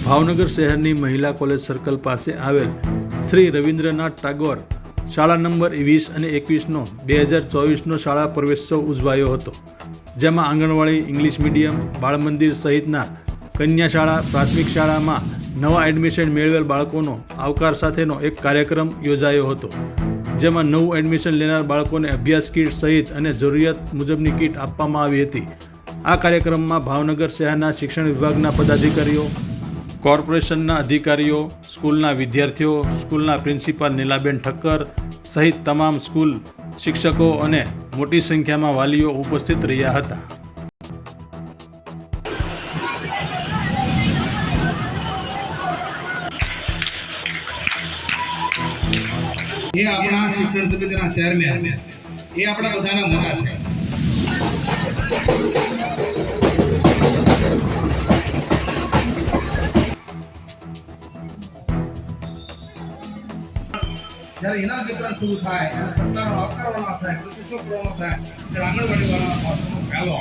ભાવનગર શહેરની મહિલા college circle પાસે આવેલ શ્રી રવિન્દ્રનાથ ટાગોર શાળા નંબર 20 અને 21નો 2024નો શાળા પ્રવેશોત્સવ ઉજવાયો હતો, જેમાં આંગણવાડી, ઇંગ્લિશ મીડિયમ, બાળ મંદિર સહિતના કન્યા શાળા, પ્રાથમિક શાળામાં નવા એડમિશન મેળવેલ બાળકોનો આવકાર સાથેનો એક કાર્યક્રમ યોજાયો હતો, જેમાં નવું એડમિશન લેનાર બાળકોને અભ્યાસ કીટ સહિત અને જરૂરિયાત મુજબની કીટ આપવામાં આવી હતી। આ કાર્યક્રમમાં ભાવનગર શહેરના શિક્ષણ વિભાગના પદાધિકારીઓ, કોર્પોરેશનના અધિકારીઓ, સ્કૂલના વિદ્યાર્થીઓ, સ્કૂલના પ્રિન્સિપાલ નીલાબેન ઠક્કર સહિત તમામ સ્કૂલ શિક્ષકો અને મોટી સંખ્યામાં વાલીઓ ઉપસ્થિત રહ્યા હતા। ये अपना शिक्षण समिति चेयरमेन है, ये अपना बधाना मोटा है। जरा इनाम वितरण शुरू था, सरकार आवकार वाला था, कृषि वाला था, आंगनवाड़ी वाला पहलो।